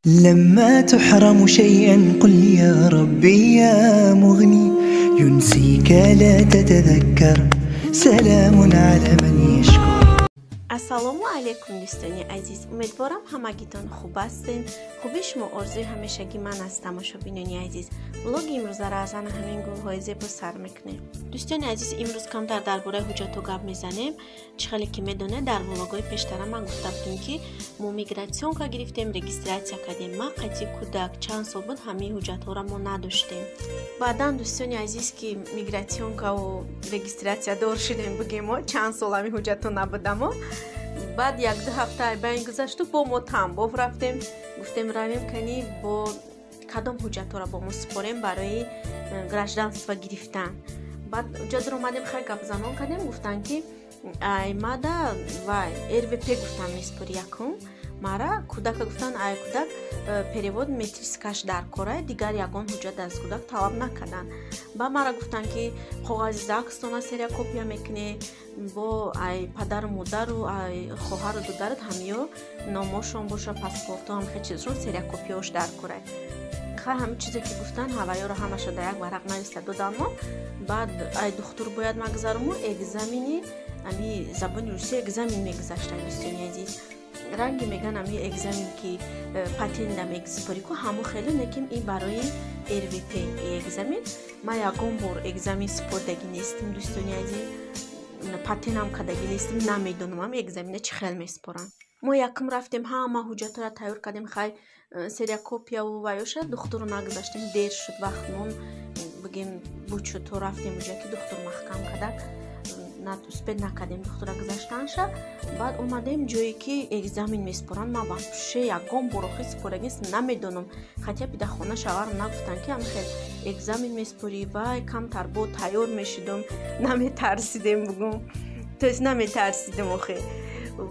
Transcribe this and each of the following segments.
لما تحرم شيئا قل يا ربي يا مغني ينسيك لا تتذكر سلام على من يشكر. ассалому алейкум дӯстони азиз, умедворам ҳамагитон хуб ҳастен. хуби шумо орзуи ҳамешагӣ ман аст. тамошобинони азиз, влоги имрӯзаро аз ана ҳамин гулҳои зебо сар мекунем. дӯстони азиз, имрӯз камтар дар бораи ҳуҷҷатҳо гап мезанем. чӣ хеле ки медонед, дар влогҳои пештара ман гуфта будем ки мо мигратсионка гирифтем, регистратсия кардем. ма қайти кӯдак чанд сол буд ҳамаи ҳуҷҷатҳоро мо надоштем. баъдан дӯстони азиз ки мигратсионкаву регистратсия дор шудем, бигем мо чанд сол ҳамаи ҳуҷҷатҳо набудамо. баъд як-ду ҳафта байн гузашту, бо мо тамбов рафтем, гуфтем равем кани бо кадом ҳуҷҷатҳоро бо мо супорем барои гражданство гирифтан. баъд ҷо омадем, хай гапзанон кардем, гуфтанд ки ай мада вай РВП гуфтан меспори якум мара. кӯдака гуфтан ай кӯдак перевод метрискаш дар кора, дигар ягон ҳуҷҷат аз кӯдак талаб накардан. ба мара гуфтанд ки коғази ЗАГСтона серия копия мекунӣ, бо ай падару модару ай хоҳару дударат ҳамиё номошон боша, паспорту ҳамихе чизшон серия копияош дар кора. хай ҳами чизе ки гуфтан ҳаваёро ҳамаша дар як варақ нависта додамо. баъд ай духтур бояд магзаруму экзамени ами забони русия экзамен мегузашта. дӯстони азиз, ранги меган ами экзамен ки патента мегисупори ку ҳамо хеле, лекин ин барои РВП экзамен. ма ягон бор экзамен супордаги нестим дӯстони азиз, патентам кардаги нестим, намедонам ам экзамена чӣ хел месупоранд. мо якум рафтем, ҳама ҳуҷҷатҳоро тайёр кардем, хай серия копияву ваёша духтуру нагузаштем. дер шуд, вақт мон бигем буд шуд то рафтем уҷа ки духтур маҳкам кадак успед накардем духтура гузаштанша. баъд омадем ҷое ки экзамен месупоранд. ман вообще ягон бор охир супордаги нестим, намедонам. хатя пидахона шаварам нагуфтанд ки амхел экзамен месупорӣ, вай камтар бо тайёр мешудам, наметарсидем бугум, то есть наметарсидем охир.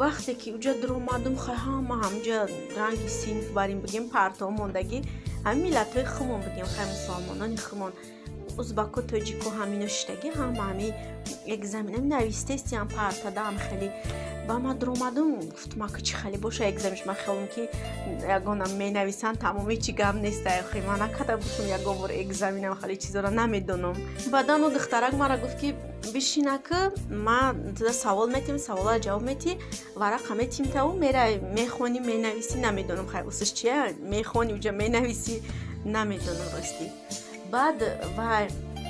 вақте ки уҷа дуромадам, хай ҳама ҳамҷа ранги синф барим бигем партов мондагӣ, ҳами миллатҳои хумон бигем, хай мусулмонони хумон, узбаку, тоҷику, ҳамино шиштагӣ ҳама ҳами экзамена навистестиам партада ҳам хеле. ба ма дуромадам, гуфтам ака чӣ хеле боша экзаменш. ман хелам ки ягонам менависанд, тамоми чӣ гап нест. охи ман накарда бошам ягон бор экзаменам, хеле чизоро намедонам. баъдан у духтарак мара гуфт ки бишинака, ма туда савол метим, саволро ҷавоб метӣ, варақа метим таву мерай мехонӣ, менависӣ, намедонам хай усиш чия, мехонӣ уҷа менависӣ, намедонам ростӣ. баъд вай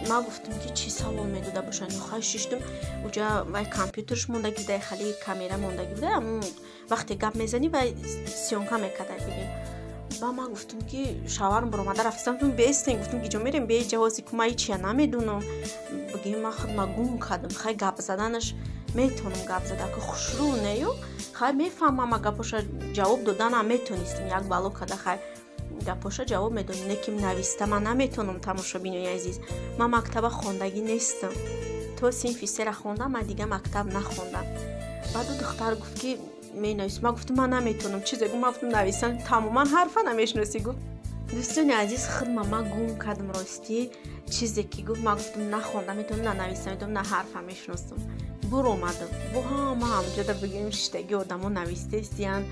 ма гуфтам ки чӣ савол медода бошад. хай шиштум уҷа вай компютерш мондаги буда, хали камера мондаги буда, амн вақте гап мезанӣ вай сёнка мекарда бигем. ба ма гуфтам ки шаварам боромада рафтам бестен, гуфтам ки ҷо мерем бе ҷавози ку ма ҳичия намедонам. бигем ма худ ма гум кардам, хай гап заданаш метонам гап зада, ки хушрӯ нею, хай мефаҳмам, ма гапоша ҷавоб доданам метонистам, як бало када хай гапоша ҷавоб медонем, лекин нависта ман наметонам. тамошобинони азиз, ман мактаба хондагӣ нестам, то синфи сера хондам, ман дига мактаб нахондам. баъду духтар гуфт ки менавис, ма гуфтам ман наметонам чизе гу, ма гуфтам нависан тамоман ҳарфа намешиносӣ гу. дӯстони азиз, худма ма гум кардам ростӣ, чизе ки гуфт ма гуфтам нахондам метонам, на нависта метонам, на ҳарфа мешиносам. буромадам бо ҳама ҳамҷода бигем шиштаги одамо навистестиянд,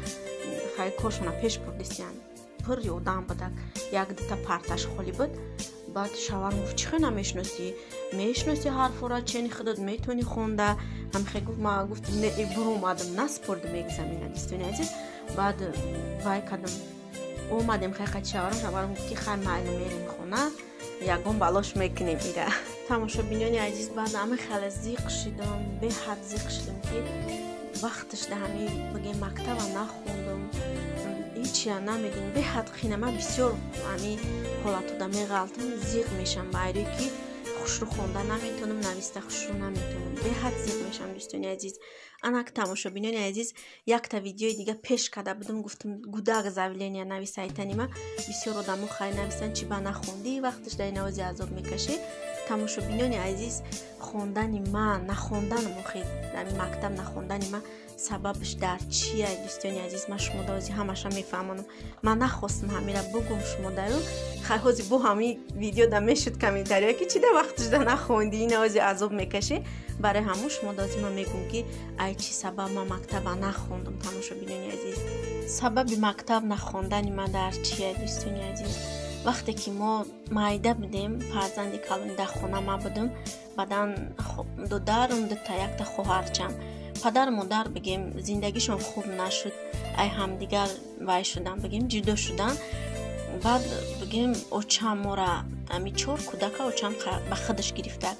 хай кошона пеш бурдистиянд, пури одам будак, як дута парташ холӣ буд. баъд шаварам гуфт чӣ хел намешиносӣ, мешиносӣ ҳарфора, чени худат метавонӣ хонда, ҳамихе гуфт. ма гуфтам не, буромадам, наспордам экзамена дӯстони азиз. баъд вай кардам, омадем хай қайти шаварам гуфт ки хай майли мерем хона, ягон балош мекунем ира. тамошобинони азиз, баъд ҳама хеле зиқ шудам, беҳад зиқ шудам ки вақташ да ҳами бигем мактаба нахондам, ҳичия намедонам, беҳад қина. ман бисёр ҳами ҳолатода меғалтам, зиқ мешам, байрӯи ки хушрӯ хонда наметонам, нависта хушрӯ наметонам, беҳад зиқ мешам дӯстони азиз. анак тамошобинони азиз, якта видеои дига пеш карда будам, гуфтам гудак заявления нависа айтанима. бисёр одамо хай нависанд чӣ ба нахондӣ, вақташ дар навози азоб мекашӣ. тамошобинони азиз, хондани ман, нахонданым охир дар мактаб нахондани ман сабабш дар чия дӯстони азиз, ман шумо дар ҳозир ҳамаша мефаҳмонам. ман нахостам ҳамира бугум шумо дару, хай ҳозир бо ҳами видео да мешуд комментария ки чӣ да вақташ да нахондӣ, ин ҳозир азоб мекашӣ. барои ҳамон шумо дар ҳозир ман мегӯям ки ай чӣ сабаб ман мактаба нахондам. тамошобинони азиз, سبب مکتب نخواندن من در چیه دوستان عزیز؟ وقتی که ما مایده بودیم، فرزند کلانی در خانه ما بودم، بعدن دو درم دو تا یک تا خواهرچم، پدر مادر بگیم زندگیشون خوب نشد، ای هم دیگر وای شدن، بگیم جدا شدن. بعد بگیم اوچم ما را امی 4 کودک اوچم به خودش گرفتک،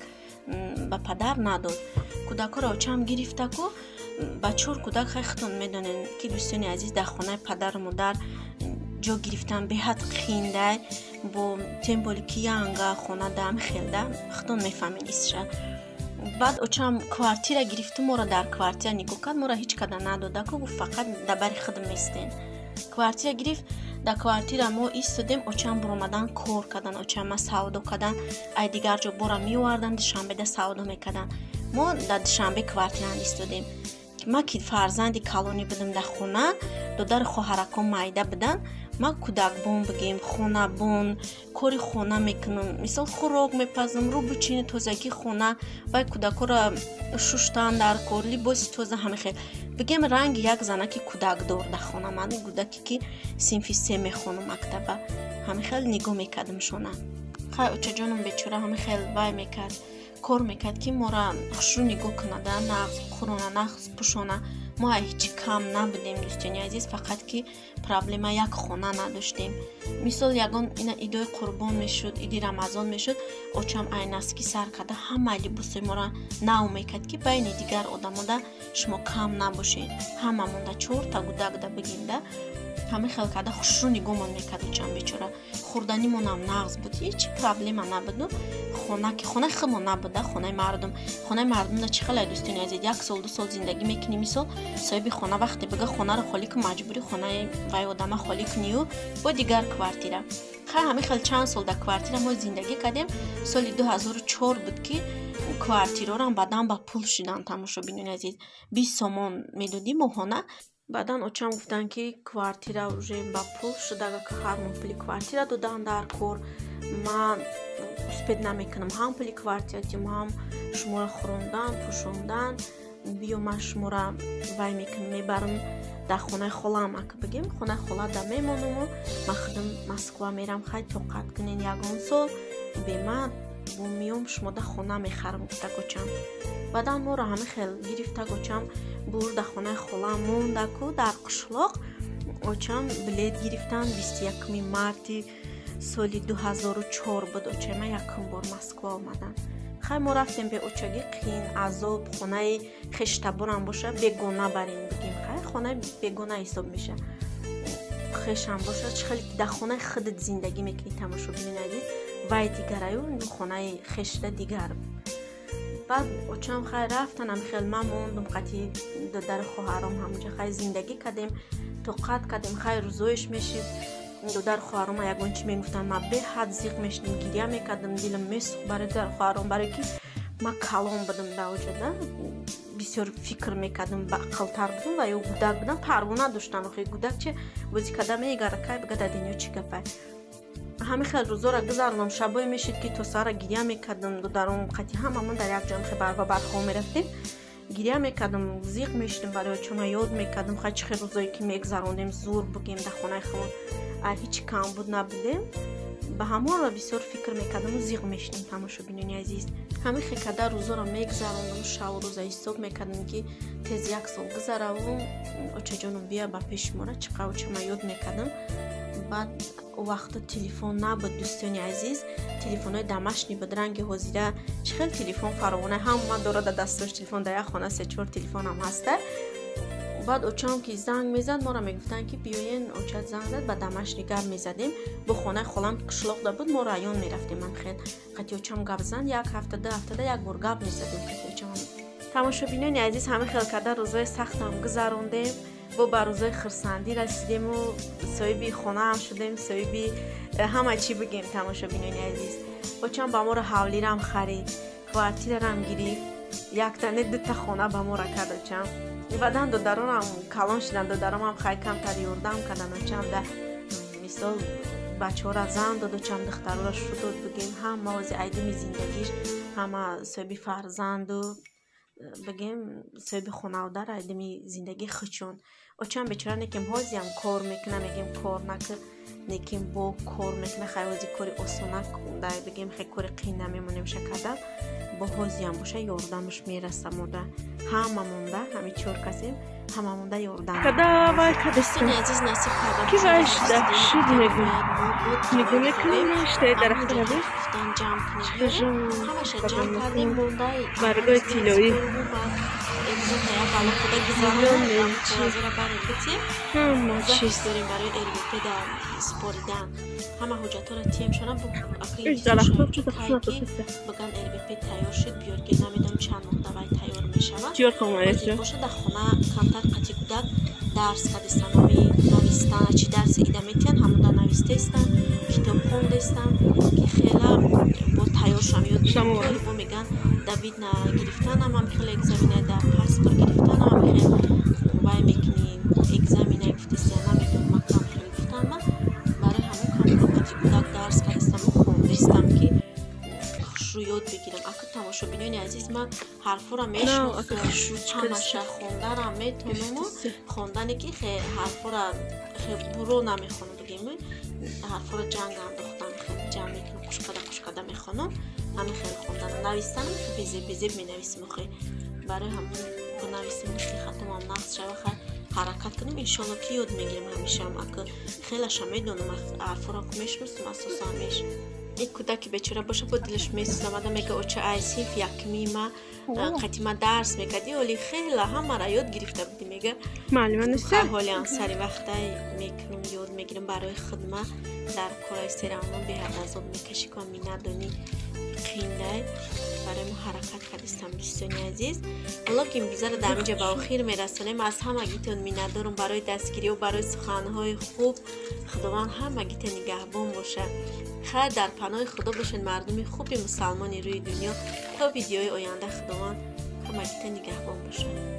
به پدر نداد. کودک را اوچم گرفتک و با 4 کودک خیختون میدونین که دوستان عزیز در خانه پدر مادر جا گرفتن به حد خینده با تمبولی که یانگا خانه دم خیلده خودتون میفهمین ایستشه. بعد اوچم کوارتیر گرفتم، ما را در کوارتیر نگاه کرد، ما را هیچ کده نداده که فقط دبر خود میستین. کوارتیر گرفت، در کوارتیر ما ایستادیم، اوچم برامدن کار کردن، اوچم سودا کردن، ای دیگر جا برا میوردن، شنبه ده سودا میکردن. ما در شنبه کوارتیر ایستادیم. ما که فرزند کلانی بودم در خونه، دو خواهرکم مایده بودن، ما کودک بون بگیم، خونه بون، کاری خونه میکنم، مثل خوراک میپزم، رو بچین تازگی خونه، باید کودک را شوشتن در کار، لباس تازه همه خیلی بگیم رنگ یک زنه که کودک دار در خونه من، کودکی که صنف 3 میخونم مکتبه، همه خیلی نگاه میکردم شونه. خیلی اوچه جانم بیچاره همه خیلی وای میکرد، کار میکرد که ما را خشرو نگاه کنده، نغز خورونه، نغز پوشونه. ما هیچ کم نبودیم دوستان عزیز، فقط که پرابلم یک خانه نداشتیم. مثال یگان اینا ایدای قربان میشد، ایدی رمضان میشد، اوچم عینسکی سر کرده همه لباس ما را نو میکرد که بین دیگر آدم ده شما کم نباشین، همه مونده 4 تا کودک ده بگینده، همه خیلی کرده خوش رو نگاه من میکرد. اوچم بیچاره خوردنی من هم نغز بود، هیچ پرابلم نبود. خونه که خونه خیلی نبوده، خونه مردم ده چه خیلی دوستان عزیز، 1 سال 2 سال زندگی میکنی. مثال صاحب خونه وقتی بگه خونه رو خالی که مجبوری خونه وای آدم خالی کنی و با دیگر کوارتیره. خیلی چند سال در کوارتیر ما زندگی کردیم. سال 2004 بود که کوارتیرها رو هم بعداً با پول شدن. تماشا بینین عزیز، 20 سومون میدادیم ماهانه. بعداً اوچم گفتن که کوارتیر روزه با پول شده که هر ماه پول کوارتیر دادن در کار. من سپید نمیکنم، هم پول کوارتیر هم شما را خوراندن پوشوندن، بیام شما را وای میکنم میبرم در خونه خالم. اگه بگیم خونه خاله در میمانم و من خودم مسکو میرم. خیلی توقعت کنین یگان سال به من و میام شما در خونه میخرم گفته گوچم. بعدا ما را همه خیلی گرفته گوچم بور در خونه خاله مونده که در قشلاق. اوچم بلیت گرفتن 21 مارتی سال 2004 بود. اوچه ما یکم بار مسکو آمدن. خیلی ما رفتیم به اوچگی قین عذاب خونه خشتبون هم باشه بگونه برین بگیم. خیلی خونه بگونه حساب میشه، خش هم باشه چه خیلی در خونه خودت زندگی میکنی. تماشا بینید وای دیگر اون خونه خشته دیگر. بعد اوچم خیلی رفتن هم خیلی من موندم قطعی در خواهرام همونجا خیلی زندگی کردیم، توقعت کردیم خیلی روزایش میشید. در خواهرام یکون چی میگفتن ما به حد زیق میشنیم، گریه میکردم، دلم میسوخت برای در خواهرام، برای که ما کلام بودم در وجوده، بسیار فکر میکردم بقلتر بودم و یا گودک بودم پروانه داشتم. خیلی گودک چه وزی کده میگره که بگه در دنیا چی گفت. همه خیلی روزا را گذاردم، شبای میشید که تو سر گریه میکردم. در اون قطعی هممون در یک جمع خبر و برخواه میرفتیم، گریه میکردم، زیق میشدم برای چون یاد میکردم خیلی چه روزایی که میگذراندیم زور بگیم در خونه خمون هیچ کم بود نبودیم. به همون را بسیار فکر میکردم و زیق میشدیم. تماشا بینونی عزیز، همه خیلی روزا را میگذراندم، شب و روز حساب میکردم که تیز 1 سال گذره و اوچه جانم بیا با پیش مورا چقدر اوچه ما یاد میکردم. بعد وقت تلفن نبود دوستانی عزیز، تلفن های دمشقی بود رنگ حاضره، چه خیلی تلفن فراوانه هم من داره در دستش تلفن در یک خانه 3-4 تلفن هم هسته. بعد اوچم که زنگ میزد ما را میگفتن که بیاین. اوچه زنگ زد به دمشق نگر میزدیم، به خانه خالم قشلاق ده بود، ما رایون میرفتیم. من خیلی قطعی اوچم گپ زد 1 هفته 2 هفته یک بار گپ میزدیم. تماشا بینین عزیز، همه خیلی کده روزای سخت هم گذروندیم و به روزای خرسندی رسیدیم و صاحب خانه هم شدیم، صاحب همه چی بگیم. تماشا بینین عزیز، اوچم با ما را حولی رم خرید، کوارتیر رم گرفت، 1 تا 2 تا خانه با ما را کرد. اوچم بعدن دادران هم کلان شدن، دادران هم خیلی کمتر یاردم کردن. اوچم در مثال بچه ها را زن داد، اوچم دختر را شد بگیم هم موازی عیدم زندگیش، همه صاحب فرزند و بگیم صاحب خانواده را عیدم زندگی خچون. очам бечора неким ҳозиам кор мекуна мегим кор накун неким бо кор мекуна хай ҳози кори осона дай бигем хай кори қин намемонем шакардан бо ҳозиам боша ёрдамаш мераса мода ҳамамонда ҳами 4 касем ҳамамонда ёрдам давай кадастани азиз насиб кардам ки вайшда шуд мегум мекунем штай дарахтараби ҷамъ кунем ҳамаша ҷамъ кардем мондай баргои тиллоӣ ҳама чиз дорем барои эрбитӣ дар споридан ҳама ҳуҷҷатҳоро тием шона биган эрбитӣ тайёр шуд биёр ки намедонам чанд моҳ давай тайёр мешавад боша дар хона камтар қати кӯдак дарс кардистан навистан чи дарси ида метиҳанд ҳамуда навистестан китоб хондестан ки хела бо тайёр шам ёд бо меган давид на гирифтанам ам хела экзамина дар паспорт гирифтанам хела вай мекини экзамина гуфтеся намедонам макам хела гуфтанам барои ҳамон камтар қати кӯдак дарс кардистам хондестам ки ҳушро ёд бигирам ака тамошобинони азиз ман ҳарфҳоро мешносам ҳамаша хонданам метонам хондане ки ҳарфҳоро буро намехонам бигем ҳарфҳоро ҷанг андохтам ҷамъ мекунам кушкада мехонам ҳамин хел хонданам навистанам безеб менависам охе барои ҳамон бо нависем ки хатомам нақс шава ҳаракат кунем иншоалло ки ёд мегирам ҳамешам ака хелаша медонам ҳарфҳоро ки мешносам асосан меш ин кӯдаки бечора боша бо дилаш месӯзамада мега оча ай синф якми ма қатима дарс мекарди оли хела ҳамара ёд гирифта буди мега ҳоли ансари вақтай мекунам ёд мегирам барои хидмат дар кораи серамон беҳад азоб мекашӣ ку ами надони қиндай барои мо ҳаракат кардистам дӯстони азиз влоги имрӯзаро дар инҷа ба охир мерасонем аз ҳамагитон миннатдорам барои дастгирию барои суханҳои хуб худованд ҳамагитон нигаҳбон бошад хайр дар паноҳи худо бошед мардуми хуби мусалмони рӯи дунё то видеои оянда худованд ҳамагитон нигаҳбон бошад